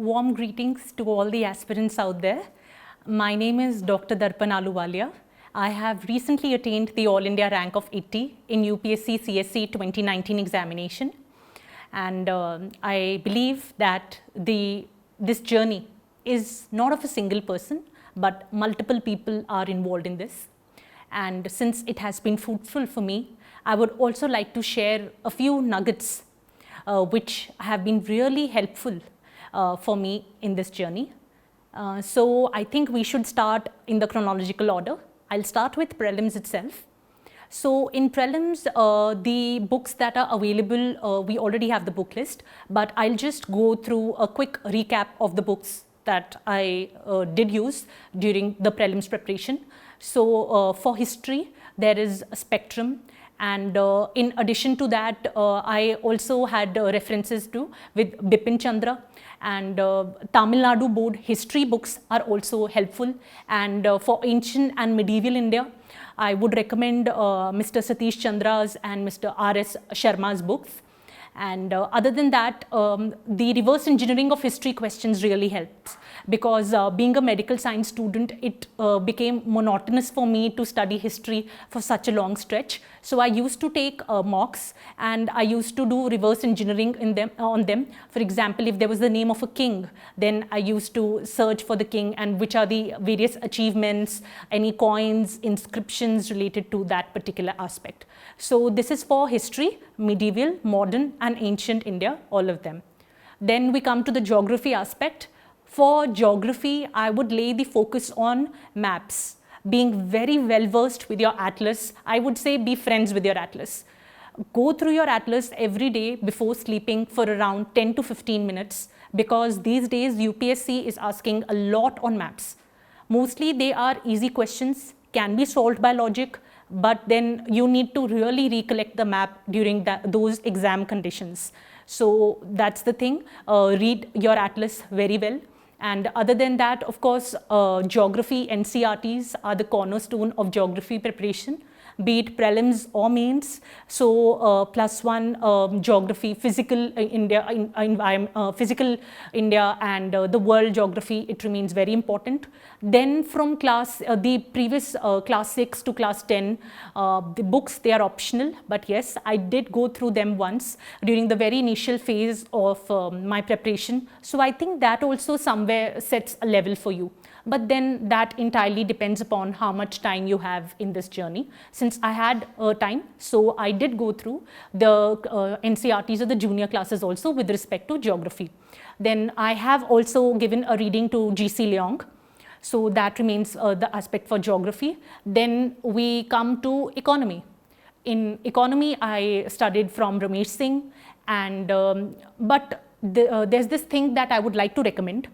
Warm greetings to all the aspirants out there. My name is Dr. Darpan Ahluwalia. I have recently attained the All India rank of 80 in UPSC CSE 2019 examination. And I believe that this journey is not of a single person, but multiple people are involved in this. And since it has been fruitful for me, I would also like to share a few nuggets which have been really helpful for me in this journey. So I think we should start in the chronological order. I'll start with prelims itself. So in prelims, the books that are available, we already have the book list, but I'll just go through a quick recap of the books that I did use during the prelims preparation. So for history, there is Spectrum, and in addition to that, I also had references to with Bipin Chandra, and Tamil Nadu board history books are also helpful. And for ancient and medieval India, I would recommend Mr. Satish Chandra's and Mr. R.S. Sharma's books. And other than that, the reverse engineering of history questions really helps, because being a medical science student, it became monotonous for me to study history for such a long stretch. So I used to take mocks, and I used to do reverse engineering on them. For example, if there was the name of a king, then I used to search for the king and which are the various achievements, any coins, inscriptions related to that particular aspect. So this is for history, medieval, modern and ancient India, all of them. Then we come to the geography aspect. For geography, I would lay the focus on maps. Being very well versed with your atlas, I would say be friends with your atlas. Go through your atlas every day before sleeping for around 10 to 15 minutes, because these days UPSC is asking a lot on maps. Mostly they are easy questions, can be solved by logic, but then you need to really recollect the map during those exam conditions. So that's the thing, read your atlas very well. And other than that, of course, geography NCERTs are the cornerstone of geography preparation, be it prelims or mains. So +1 geography, physical India, physical India and the world geography, it remains very important. Then from the previous class 6 to class 10, the books, they are optional, but yes, I did go through them once during the very initial phase of my preparation. So I think that also somewhere sets a level for you. But then that entirely depends upon how much time you have in this journey. Since I had time, so I did go through the NCERTs of the junior classes also with respect to geography. Then I have also given a reading to G.C. Leong. So that remains the aspect for geography. Then we come to economy. In economy, I studied from Ramesh Singh, and there's this thing that I would like to recommend.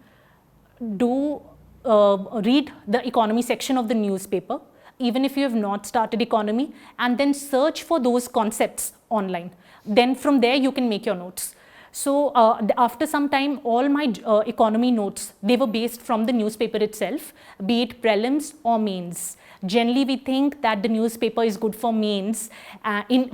Do read the economy section of the newspaper, even if you have not started economy, and then search for those concepts online. Then from there you can make your notes. So after some time, all my economy notes, they were based from the newspaper itself, be it prelims or mains. Generally, we think that the newspaper is good for mains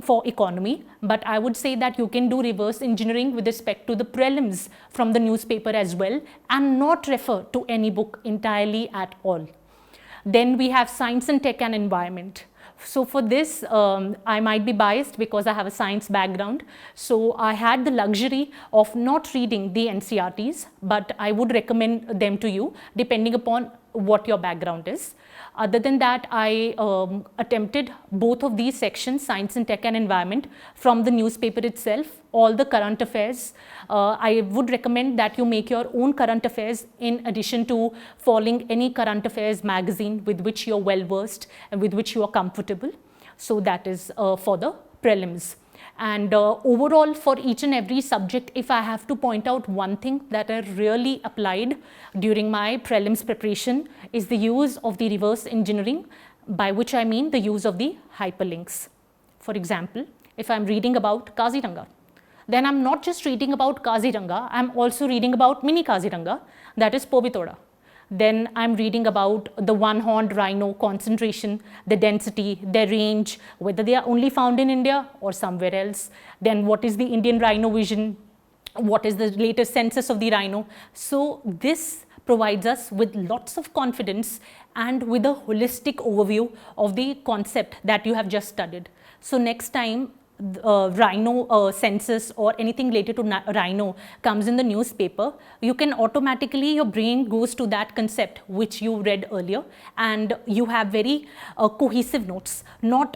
for economy, but I would say that you can do reverse engineering with respect to the prelims from the newspaper as well, and not refer to any book entirely at all. Then we have science and tech and environment. So for this, I might be biased because I have a science background. So I had the luxury of not reading the NCERTs, but I would recommend them to you depending upon what your background is. Other than that, I attempted both of these sections, science and tech and environment, from the newspaper itself, all the current affairs. I would recommend that you make your own current affairs in addition to following any current affairs magazine with which you're well versed and with which you are comfortable. So that is for the prelims. And overall, for each and every subject, if I have to point out one thing that I really applied during my prelims preparation, is the use of the reverse engineering, by which I mean the use of the hyperlinks. For example, if I'm reading about Kaziranga, then I'm not just reading about Kaziranga, I'm also reading about mini Kaziranga, that is Povitoda. Then I'm reading about the one-horned rhino concentration, the density, their range, whether they are only found in India or somewhere else. Then what is the Indian rhino vision? what is the latest census of the rhino. So this provides us with lots of confidence and with a holistic overview of the concept that you have just studied. So next time rhino census or anything related to rhino comes in the newspaper, you can automatically, your brain goes to that concept which you read earlier, and you have very cohesive notes, not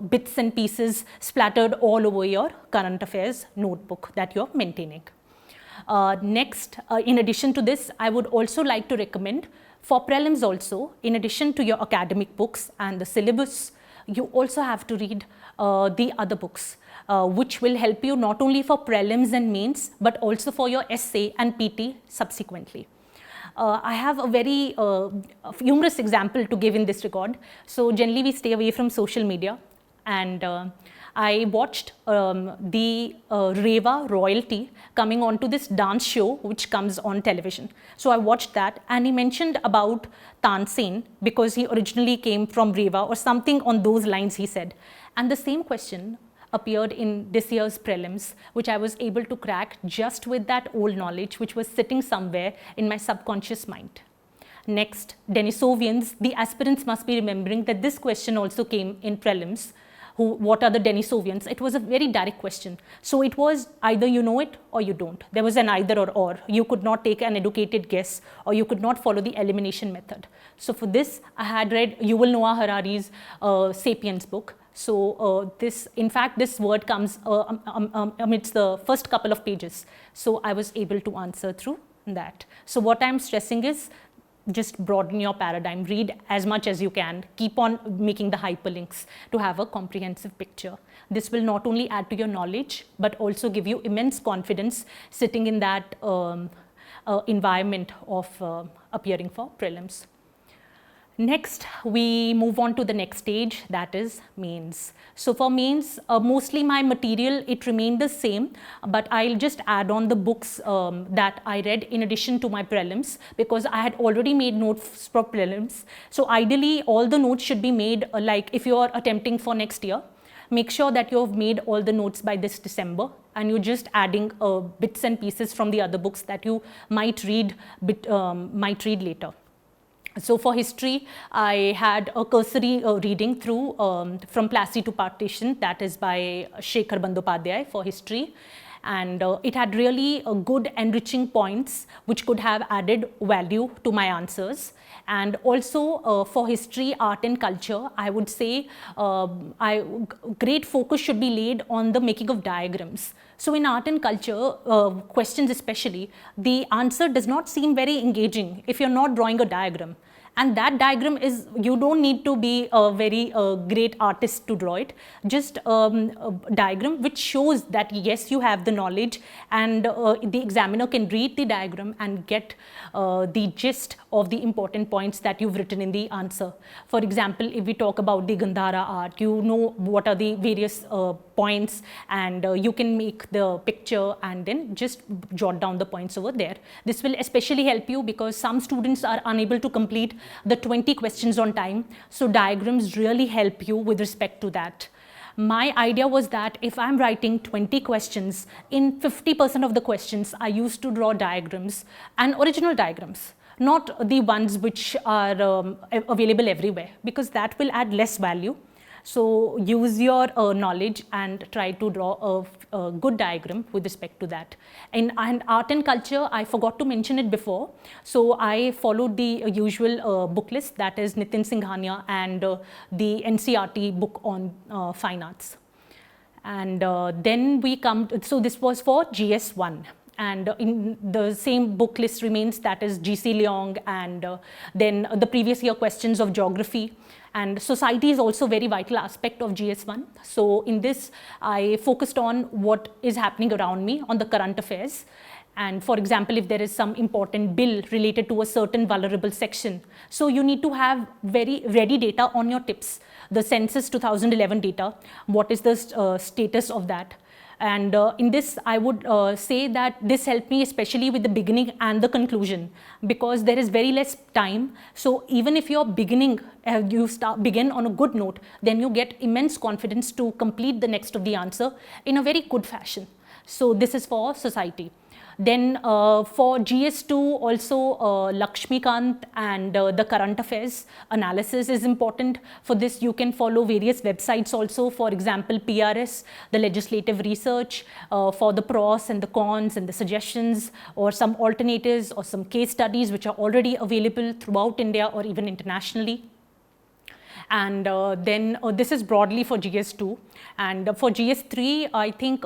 bits and pieces splattered all over your current affairs notebook that you're maintaining. Next, in addition to this, I would also like to recommend for prelims also, in addition to your academic books and the syllabus, you also have to read the other books, which will help you not only for prelims and mains, but also for your essay and PT subsequently. I have a very humorous example to give in this regard. So generally we stay away from social media, and I watched the Reva royalty coming onto this dance show which comes on television. So I watched that, and he mentioned about Tansen because he originally came from Reva or something on those lines he said. And the same question appeared in this year's prelims, which I was able to crack just with that old knowledge which was sitting somewhere in my subconscious mind. Next, Denisovians, the aspirants must be remembering that this question also came in prelims. What are the Denisovians? It was a very direct question. So it was either you know it or you don't. There was an either or. You could not take an educated guess, or you could not follow the elimination method. So for this, I had read Yuval Noah Harari's Sapiens book. So in fact, this word comes amidst the first couple of pages. So I was able to answer through that. So what I'm stressing is, just broaden your paradigm, read as much as you can, keep on making the hyperlinks to have a comprehensive picture. This will not only add to your knowledge, but also give you immense confidence sitting in that environment of appearing for prelims. Next, we move on to the next stage, that is mains. So for mains, mostly my material, it remained the same, but I'll just add on the books that I read in addition to my prelims, because I had already made notes for prelims. So ideally, all the notes should be made, like if you are attempting for next year, make sure that you have made all the notes by this December, and you're just adding bits and pieces from the other books that you might read later. So for history, I had a cursory reading through From Plassey to Partition, that is by Shekhar Bandyopadhyay for history. And it had really good enriching points which could have added value to my answers. And also for history, art and culture, I would say great focus should be laid on the making of diagrams. So in art and culture, questions especially, the answer does not seem very engaging if you're not drawing a diagram. And that diagram is, you don't need to be a very great artist to draw it, just a diagram which shows that yes, you have the knowledge, and the examiner can read the diagram and get the gist of the important points that you've written in the answer. For example, if we talk about the Gandhara art, you know what are the various points, and you can make the picture and then just jot down the points over there. This will especially help you because some students are unable to complete the 20 questions on time. So diagrams really help you with respect to that. My idea was that if I'm writing 20 questions, in 50% of the questions, I used to draw diagrams and original diagrams, not the ones which are available everywhere, because that will add less value. So use your knowledge and try to draw a good diagram with respect to that. And art and culture, I forgot to mention it before. So I followed the usual book list, that is Nitin Singhania and the NCERT book on fine arts. And then we come to, so this was for GS1. And in the same book list remains, that is G.C. Leong, and then the previous year questions of geography. And society is also a very vital aspect of GS1. So in this, I focused on what is happening around me on the current affairs. And for example, if there is some important bill related to a certain vulnerable section, so you need to have very ready data on your tips. The census 2011 data, what is the status of that? And in this, I would say that this helped me especially with the beginning and the conclusion, because there is very less time. So even if you're beginning, you begin on a good note, then you get immense confidence to complete the next of the answer in a very good fashion. So this is for society. Then for GS2 also Lakshmikant and the current affairs analysis is important. For this you can follow various websites also, for example PRS, the legislative research, for the pros and the cons and the suggestions or some alternatives or some case studies which are already available throughout India or even internationally. And then this is broadly for GS2, and for GS3 I think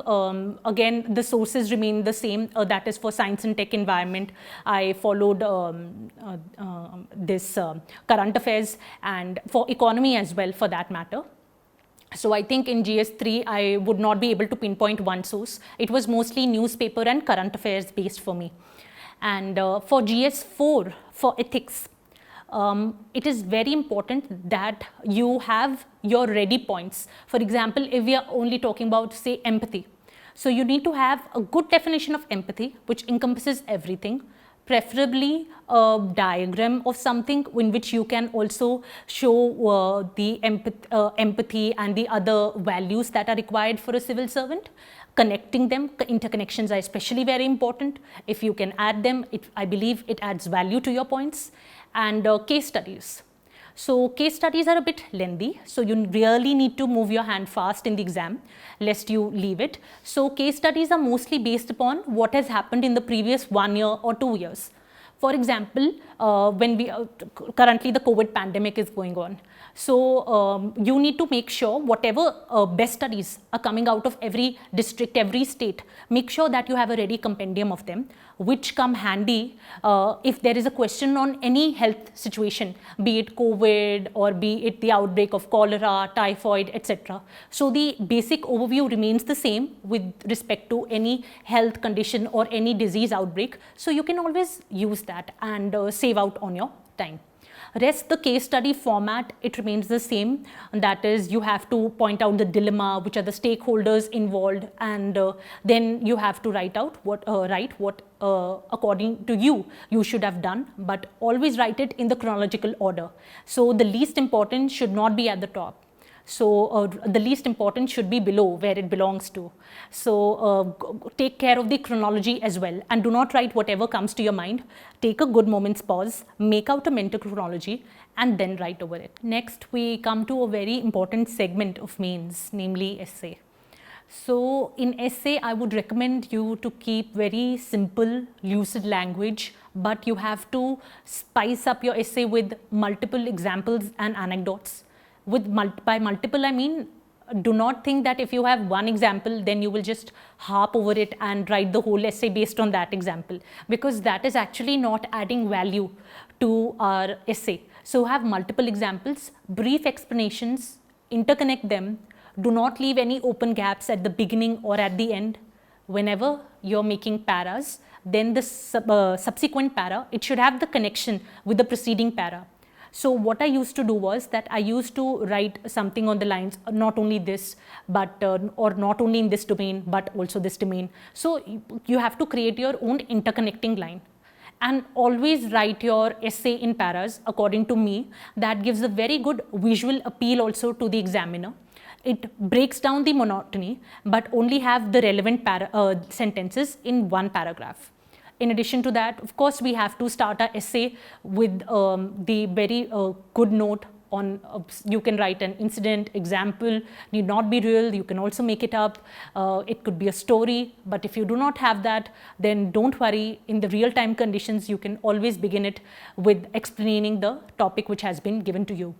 again the sources remain the same, that is for science and tech environment. I followed this current affairs, and for economy as well for that matter. So I think in GS3 I would not be able to pinpoint one source. It was mostly newspaper and current affairs based for me. And for GS4 for ethics, it is very important that you have your ready points. For example, if we are only talking about say empathy, so you need to have a good definition of empathy which encompasses everything, preferably a diagram of something in which you can also show the empathy and the other values that are required for a civil servant. Connecting them, interconnections are especially very important. If you can add them, I believe it adds value to your points. And case studies. So case studies are a bit lengthy, so you really need to move your hand fast in the exam lest you leave it. So case studies are mostly based upon what has happened in the previous 1 year or 2 years. For example, when we currently the COVID pandemic is going on. So you need to make sure whatever best studies are coming out of every district, every state, make sure that you have a ready compendium of them, which come handy if there is a question on any health situation, be it COVID or be it the outbreak of cholera, typhoid, etc. So the basic overview remains the same with respect to any health condition or any disease outbreak. So you can always use that and save out on your time. Rest the case study format, it remains the same, and that is you have to point out the dilemma, which are the stakeholders involved, and then you have to write out what according to you should have done, but always write it in the chronological order. So the least important should not be at the top. So the least important should be below where it belongs to. So take care of the chronology as well, and do not write whatever comes to your mind. Take a good moment's pause, make out a mental chronology, and then write over it. Next, we come to a very important segment of mains, namely essay. So in essay, I would recommend you to keep very simple, lucid language, but you have to spice up your essay with multiple examples and anecdotes. By multiple, I mean, do not think that if you have one example, then you will just harp over it and write the whole essay based on that example, because that is actually not adding value to our essay. So have multiple examples, brief explanations, interconnect them, do not leave any open gaps at the beginning or at the end. Whenever you're making paras, then the subsequent para, it should have the connection with the preceding para. So what I used to do was that I used to write something on the lines, not only this, but or not only in this domain, but also this domain. So you have to create your own interconnecting line, and always write your essay in paras. According to me, that gives a very good visual appeal also to the examiner. It breaks down the monotony, but only have the relevant sentences in one paragraph. In addition to that, of course, we have to start our essay with the very good note on, you can write an incident, example, need not be real, you can also make it up, it could be a story, but if you do not have that, then don't worry, in the real-time conditions, you can always begin it with explaining the topic which has been given to you.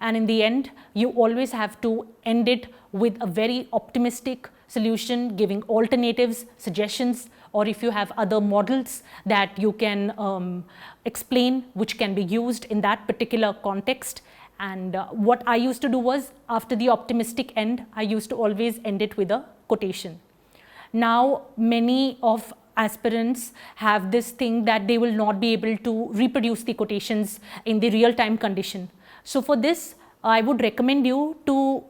And in the end, you always have to end it with a very optimistic solution, giving alternatives, suggestions, or if you have other models that you can explain, which can be used in that particular context. And what I used to do was, after the optimistic end, I used to always end it with a quotation. Now, many of aspirants have this thing that they will not be able to reproduce the quotations in the real-time condition. So for this, I would recommend you to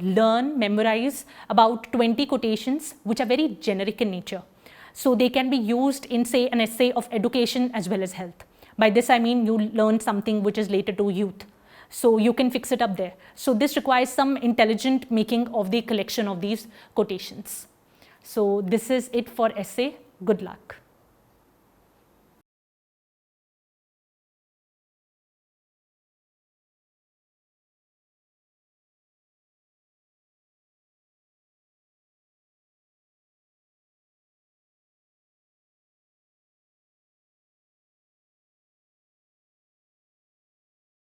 learn, memorize about 20 quotations which are very generic in nature. So they can be used in, say, an essay of education as well as health. By this I mean you learn something which is related to youth. So you can fix it up there. So this requires some intelligent making of the collection of these quotations. So this is it for essay. Good luck.